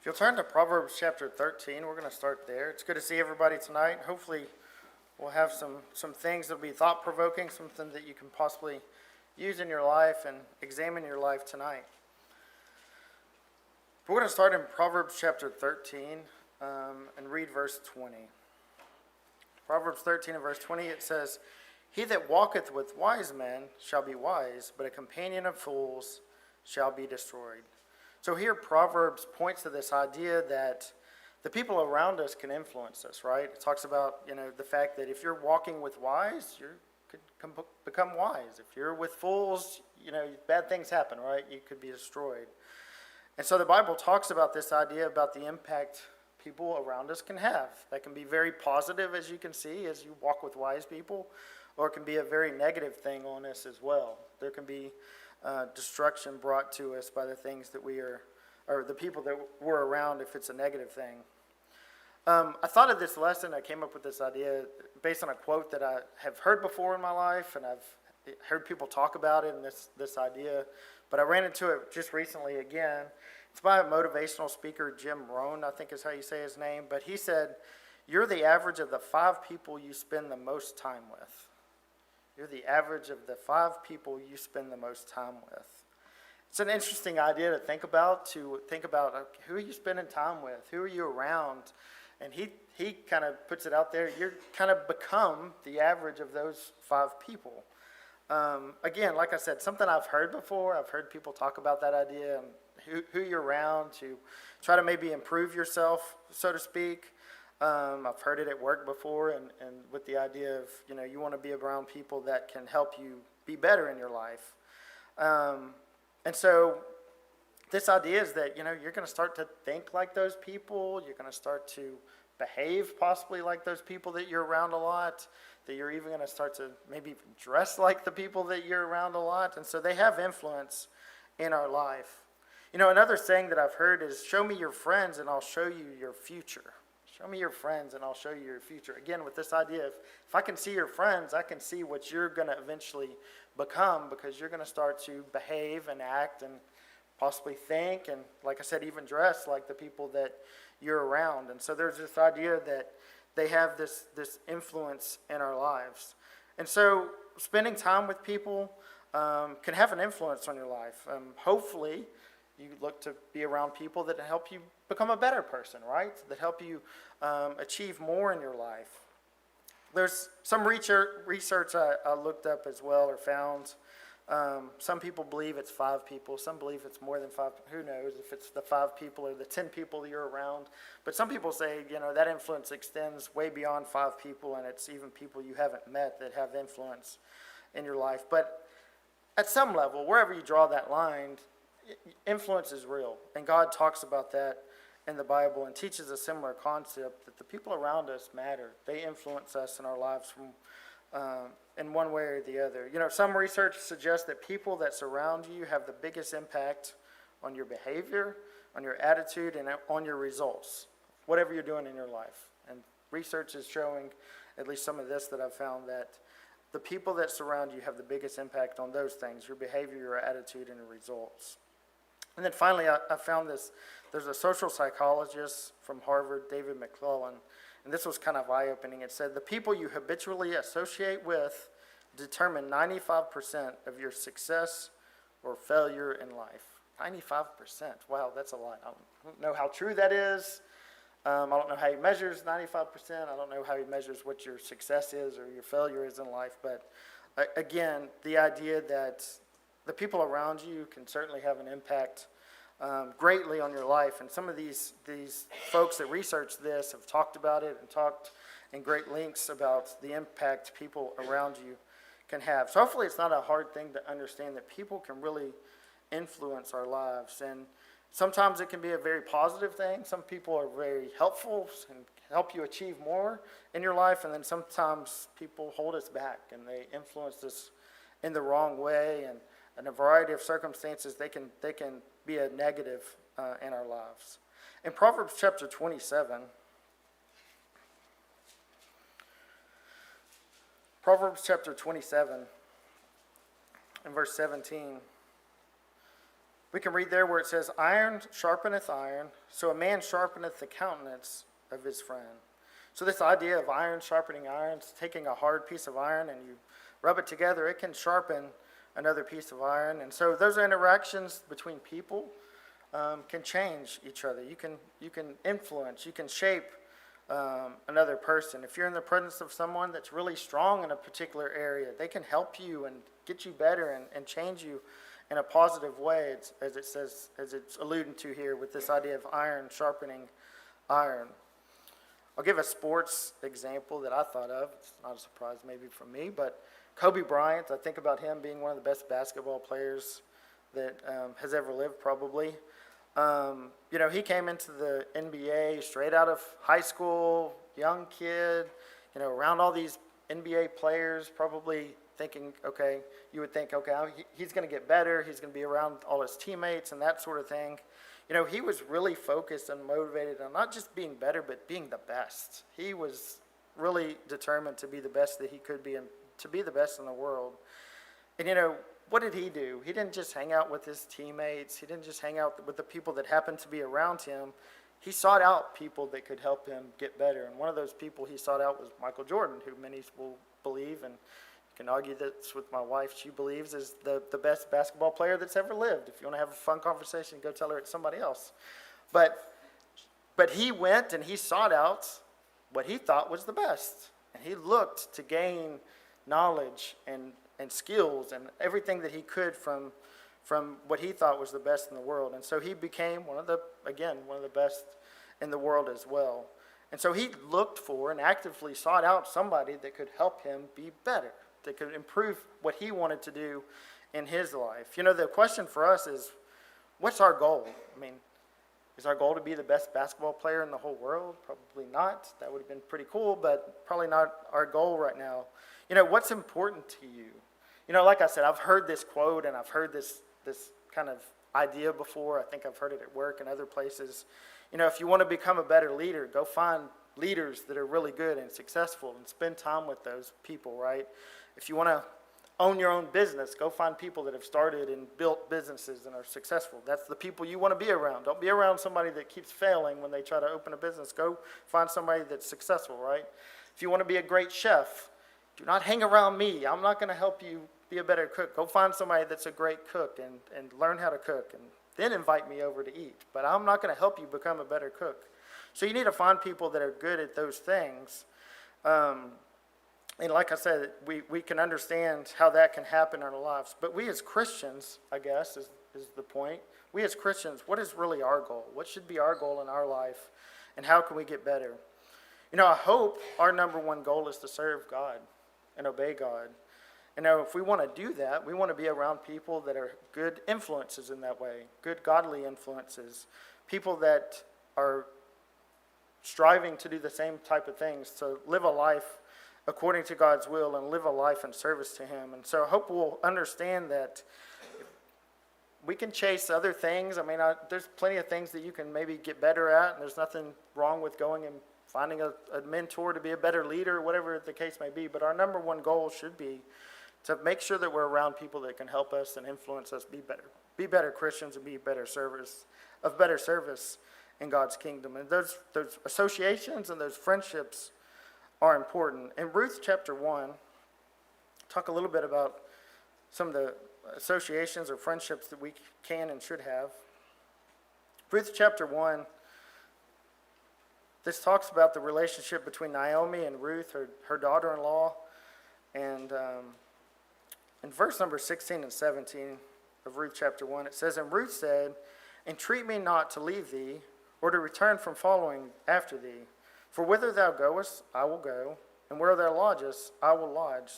If you'll turn to Proverbs chapter 13, we're going to start there. It's good to see everybody tonight. Hopefully, we'll have some things that will be thought-provoking, something that you can possibly use in your life and examine your life tonight. We're going to start in Proverbs chapter 13 and read verse 20. Proverbs 13 and verse 20, it says, "He that walketh with wise men shall be wise, but a companion of fools shall be destroyed." So here Proverbs points to this idea that the people around us can influence us, right? It talks about, the fact that if you're walking with wise, you could become wise. If you're with fools, bad things happen, right? You could be destroyed. And so the Bible talks about this idea about the impact people around us can have. That can be very positive, as you can see, as you walk with wise people, or it can be a very negative thing on us as well. There can be destruction brought to us by the things that or the people that we're around if it's a negative thing. I thought of this lesson, I came up with this idea based on a quote that I have heard before in my life, and I've heard people talk about it and this idea, but I ran into it just recently again. It's by a motivational speaker, Jim Rohn, I think is how you say his name, but he said, "You're the average of the 5 people you spend the most time with." You're the average of the 5 people you spend the most time with. It's an interesting idea to think about, who are you spending time with? Who are you around? And he kind of puts it out there. You're kind of become the average of those 5 people. Again, like I said, something I've heard before. I've heard people talk about that idea and who you're around to try to maybe improve yourself, so to speak. I've heard it at work before, and with the idea of, you want to be around people that can help you be better in your life. And so this idea is that, you're going to start to think like those people. You're going to start to behave possibly like those people that you're around a lot, that you're even going to start to maybe even dress like the people that you're around a lot. And so they have influence in our life. Another saying that I've heard is, "Show me your friends and I'll show you your future." Show me your friends and I'll show you your future. Again, with this idea of, if I can see your friends, I can see what you're going to eventually become, because you're going to start to behave and act and possibly think and, like I said, even dress like the people that you're around. And so there's this idea that they have this influence in our lives. And so spending time with people can have an influence on your life. Hopefully, you look to be around people that help you become a better person, right? That help you achieve more in your life. There's some research I looked up as well, or found. Some people believe it's 5 people. Some believe it's more than 5. Who knows if it's the 5 people or the 10 people you're around. But some people say, that influence extends way beyond 5 people, and it's even people you haven't met that have influence in your life. But at some level, wherever you draw that line, influence is real, and God talks about that in the Bible and teaches a similar concept, that the people around us matter. They influence us in our lives from in one way or the other. Some research suggests that people that surround you have the biggest impact on your behavior, on your attitude, and on your results, whatever you're doing in your life. And research is showing, at least some of this that I've found, that the people that surround you have the biggest impact on those things: your behavior, your attitude, and your results. And then finally, I found this. There's a social psychologist from Harvard, David McClellan, and this was kind of eye-opening. It said, "The people you habitually associate with determine 95% of your success or failure in life." 95%. Wow, that's a lot. I don't know how true that is. I don't know how he measures 95%. I don't know how he measures what your success is or your failure is in life. But again, the idea that the people around you can certainly have an impact greatly on your life. And some of these folks that research this have talked about it and talked in great lengths about the impact people around you can have. So hopefully it's not a hard thing to understand that people can really influence our lives. And sometimes it can be a very positive thing. Some people are very helpful and help you achieve more in your life. And then sometimes people hold us back and they influence us in the wrong way. And in a variety of circumstances, they can be a negative in our lives. In Proverbs chapter 27, and verse 17, We can read there where it says, iron sharpeneth iron, so a man sharpeneth the countenance of his friend. So this idea of iron sharpening iron, it's taking a hard piece of iron and you rub it together, it can sharpen another piece of iron. And so those interactions between people can change each other. You can influence, you can shape another person. If you're in the presence of someone that's really strong in a particular area, they can help you and get you better and change you in a positive way, as it says, as it's alluding to here with this idea of iron sharpening iron. I'll give a sports example that I thought of. It's not a surprise maybe for me, but Kobe Bryant, I think about him being one of the best basketball players that has ever lived, probably. He came into the NBA straight out of high school, young kid, around all these NBA players, probably thinking, okay, you would think, okay, he's going to get better, he's going to be around all his teammates and that sort of thing. He was really focused and motivated on not just being better, but being the best. He was really determined to be the best that he could be and to be the best in the world. And, what did he do? He didn't just hang out with his teammates. He didn't just hang out with the people that happened to be around him. He sought out people that could help him get better. And one of those people he sought out was Michael Jordan, who many will believe, and you can argue this with my wife, she believes is the best basketball player that's ever lived. If you want to have a fun conversation, go tell her it's somebody else. But he went and he sought out what he thought was the best. And he looked to gain knowledge and skills and everything that he could from what he thought was the best in the world. And so he became one of the best in the world as well. And so he looked for and actively sought out somebody that could help him be better, that could improve what he wanted to do in his life. The question for us is, what's our goal? Is our goal to be the best basketball player in the whole world? Probably not. That would have been pretty cool, but probably not our goal right now. What's important to you? Like I said, I've heard this quote and I've heard this kind of idea before. I think I've heard it at work and other places. If you want to become a better leader, go find leaders that are really good and successful and spend time with those people, right? If you want to own your own business, go find people that have started and built businesses and are successful. That's the people you want to be around. Don't be around somebody that keeps failing when they try to open a business. Go find somebody that's successful, right? If you want to be a great chef, do not hang around me. I'm not going to help you be a better cook. Go find somebody that's a great cook and learn how to cook and then invite me over to eat. But I'm not going to help you become a better cook. So you need to find people that are good at those things. And like I said, we can understand how that can happen in our lives. But we as Christians, I guess, is the point. We as Christians, what is really our goal? What should be our goal in our life? And how can we get better? I hope our number one goal is to serve God and obey God. If we want to do that, we want to be around people that are good influences in that way, good godly influences, people that are striving to do the same type of things, to live a life according to God's will and live a life in service to Him. And so I hope we'll understand that we can chase other things. There's plenty of things that you can maybe get better at, and there's nothing wrong with going and finding a mentor to be a better leader, whatever the case may be. But our number one goal should be to make sure that we're around people that can help us and influence us be better Christians and be better service in God's kingdom. And those associations and those friendships are important. In Ruth chapter 1, talk a little bit about some of the associations or friendships that we can and should have. Ruth chapter 1, this talks about the relationship between Naomi and Ruth, her daughter-in-law. And in verse number 16 and 17 of Ruth chapter 1, it says, And Ruth said, Entreat me not to leave thee, or to return from following after thee. For whither thou goest, I will go, and where thou lodgest, I will lodge.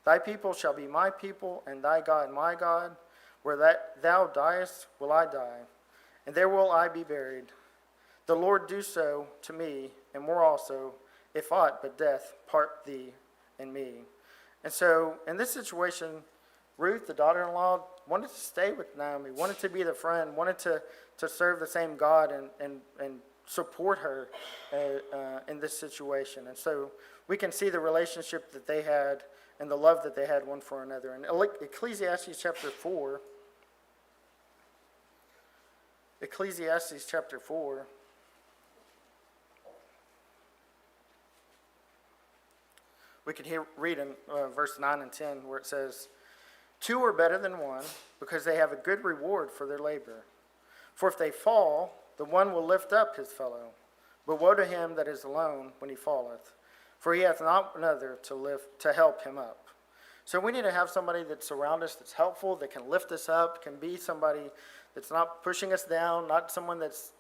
Thy people shall be my people, and thy God my God. Where thou diest, will I die, and there will I be buried. The Lord do so to me, and more also, if aught but death part thee and me. And so, in this situation, Ruth, the daughter-in-law, wanted to stay with Naomi, wanted to be the friend, wanted to serve the same God and support her in this situation. And so we can see the relationship that they had and the love that they had one for another. In Ecclesiastes chapter 4, Ecclesiastes chapter 4. We can read in verse 9 and 10 where it says, "Two are better than one, because they have a good reward for their labor. For if they fall, the one will lift up his fellow. But woe to him that is alone when he falleth, for he hath not another to help him up." So we need to have somebody that's around us that's helpful, that can lift us up, can be somebody that's not pushing us down, not someone that's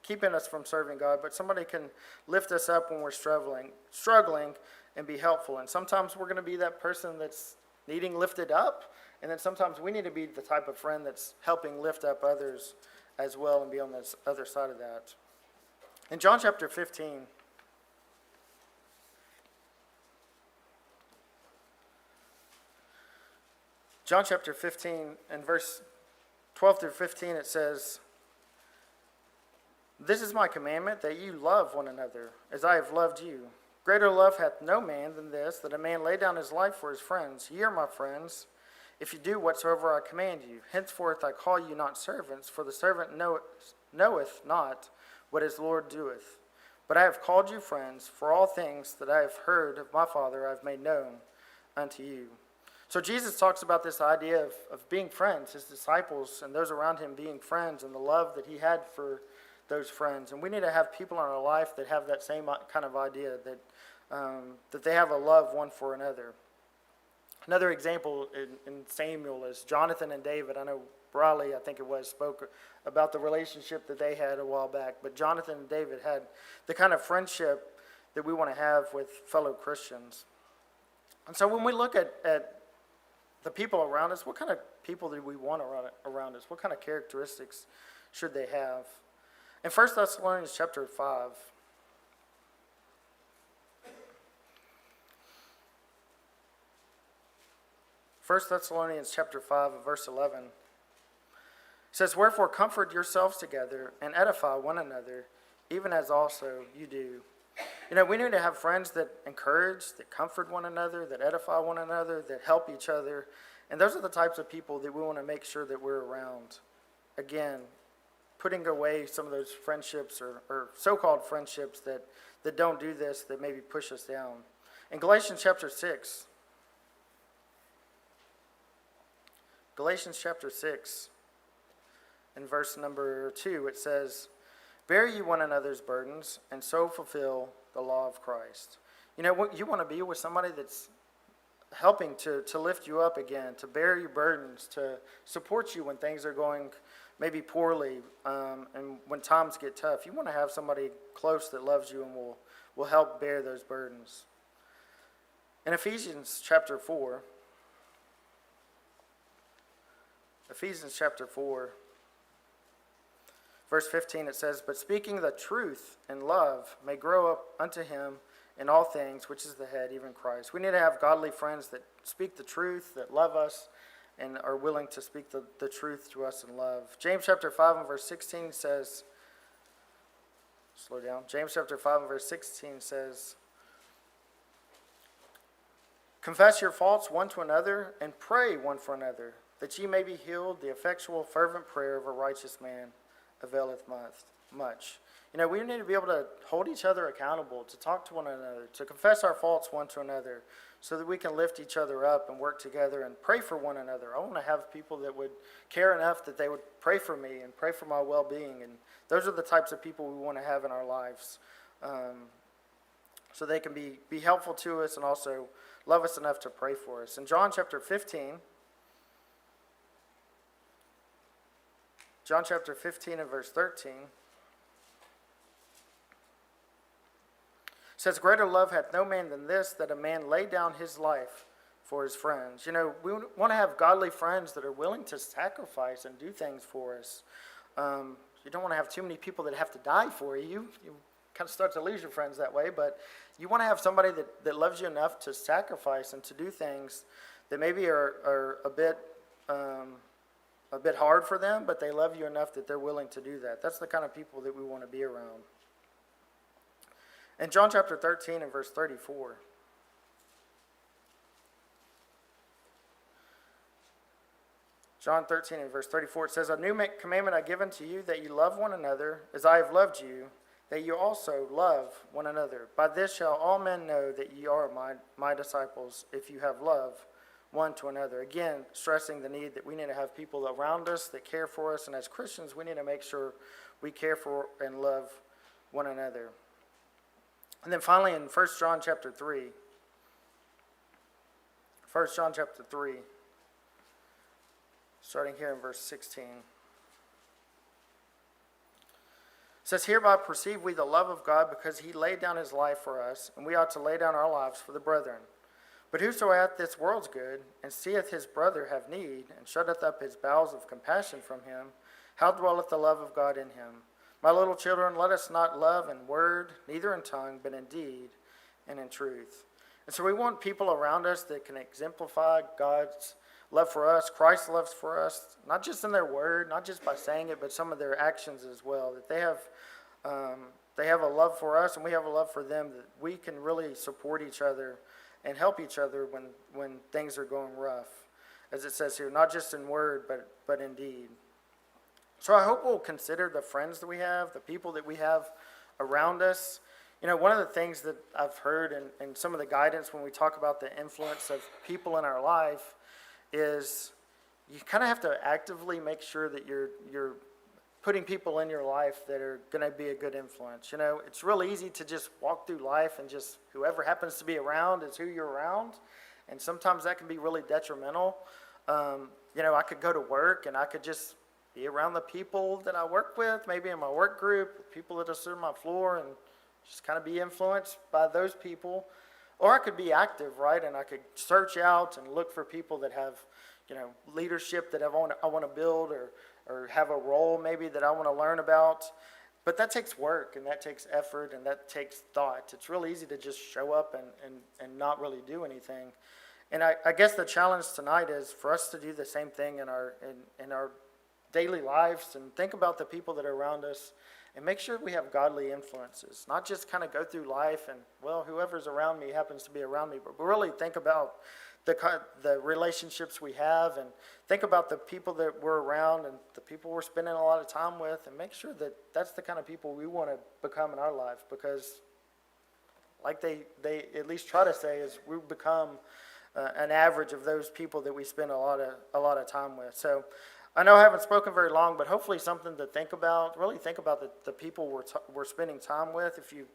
keeping us from serving God, but somebody can lift us up when we're struggling, and be helpful. And sometimes we're going to be that person that's needing lifted up, and then sometimes we need to be the type of friend that's helping lift up others as well and be on this other side of that. In John chapter 15, and verse 12 through 15, it says, "This is my commandment, that you love one another, as I have loved you. Greater love hath no man than this, that a man lay down his life for his friends. Ye are my friends, if you do whatsoever I command you. Henceforth I call you not servants, for the servant knoweth not what his Lord doeth. But I have called you friends, for all things that I have heard of my Father I have made known unto you." So Jesus talks about this idea of being friends, his disciples and those around him being friends, and the love that he had for those friends. And we need to have people in our life that have that same kind of idea, that they have a love one for another. Another example in Samuel is Jonathan and David. I know Riley, I think it was, spoke about the relationship that they had a while back. But Jonathan and David had the kind of friendship that we want to have with fellow Christians. And so when we look at the people around us, what kind of people do we want around us? What kind of characteristics should they have? In 1 Thessalonians chapter 5, verse 11, says, "Wherefore comfort yourselves together and edify one another, even as also you do." We need to have friends that encourage, that comfort one another, that edify one another, that help each other. And those are the types of people that we want to make sure that we're around. Again, putting away some of those friendships or so-called friendships that don't do this, that maybe push us down. In Galatians chapter 6, in verse number 2, it says, "Bear ye one another's burdens, and so fulfill the law of Christ." You want to be with somebody that's helping to lift you up again, to bear your burdens, to support you when things are going maybe poorly, and when times get tough. You want to have somebody close that loves you and will help bear those burdens. In Ephesians chapter 4, verse 15, it says, "But speaking the truth in love may grow up unto him in all things, which is the head, even Christ." We need to have godly friends that speak the truth, that love us, and are willing to speak the truth to us in love. James chapter 5 and verse 16 says, James chapter 5 and verse 16 says, "Confess your faults one to another, and pray one for another, that ye may be healed. The effectual fervent prayer of a righteous man availeth much." We need to be able to hold each other accountable, to talk to one another, to confess our faults one to another, so that we can lift each other up and work together and pray for one another. I want to have people that would care enough that they would pray for me and pray for my well-being. And those are the types of people we want to have in our lives, so they can be helpful to us and also love us enough to pray for us. In John chapter 15 and verse 13, says, "Greater love hath no man than this, that a man lay down his life for his friends." We want to have godly friends that are willing to sacrifice and do things for us. You don't want to have too many people that have to die for you. You kind of start to lose your friends that way, but you want to have somebody that loves you enough to sacrifice and to do things that maybe are a bit hard for them, but they love you enough that they're willing to do that. That's the kind of people that we want to be around. In John chapter 13 and verse 34, John 13 and verse 34, it says, A new commandment I give unto you, that you love one another, as I have loved you, that you also love one another. By this shall all men know that ye are my disciples, if you have love one to another. Again, stressing the need that we need to have people around us that care for us, and as Christians, we need to make sure we care for and love one another. And then finally in 1 John chapter 3, 1 John chapter 3, starting here in verse 16. It says, Hereby perceive we the love of God, because he laid down his life for us, and we ought to lay down our lives for the brethren. But whoso hath this world's good, and seeth his brother have need, and shutteth up his bowels of compassion from him, how dwelleth the love of God in him? My little children, let us not love in word, neither in tongue, but in deed and in truth. And so we want people around us that can exemplify God's love for us, Christ's love for us, not just in their word, not just by saying it, but some of their actions as well. That they have a love for us, and we have a love for them, that we can really support each other and help each other when things are going rough. As it says here, not just in word, but in deed. So I hope we'll consider the friends that we have, the people that we have around us. You know, one of the things that I've heard and some of the guidance when we talk about the influence of people in our life is you kind of have to actively make sure that you're putting people in your life that are going to be a good influence. You know, it's real easy to just walk through life and just whoever happens to be around is who you're around, and sometimes that can be really detrimental. You know, I could go to work and I could just be around the people that I work with, maybe in my work group, people that are sitting on my floor, and just kind of be influenced by those people. Or I could be active, right? And I could search out and look for people that have, you know, leadership that I want to build, or have a role maybe that I want to learn about. But that takes work, and that takes effort, and that takes thought. It's real easy to just show up and not really do anything. And I guess the challenge tonight is for us to do the same thing in our daily lives, and think about the people that are around us, and make sure we have godly influences. Not just kind of go through life and, well, whoever's around me happens to be around me, but really think about the relationships we have, and think about the people that we're around and the people we're spending a lot of time with, and make sure that that's the kind of people we want to become in our life, because like they at least try to say is we become an average of those people that we spend a lot of time with. So I know I haven't spoken very long, but hopefully something to think about. Really think about the people we're spending time with. If you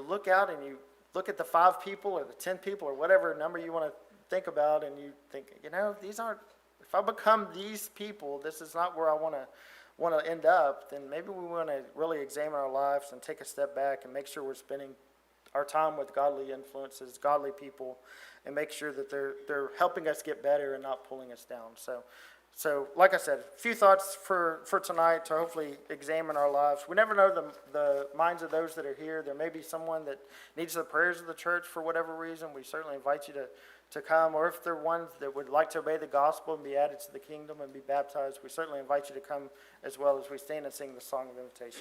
look out and you look at the 5 people or the 10 people or whatever number you want to think about, and you think, you know, these aren't. If I become these people, this is not where I want to end up. Then maybe we want to really examine our lives and take a step back and make sure we're spending our time with godly influences, godly people, and make sure that they're helping us get better and not pulling us down. So, like I said, a few thoughts for tonight to hopefully examine our lives. We never know the minds of those that are here. There may be someone that needs the prayers of the church for whatever reason. We certainly invite you to come. Or if there are ones that would like to obey the gospel and be added to the kingdom and be baptized, we certainly invite you to come as well as we stand and sing the song of invitation.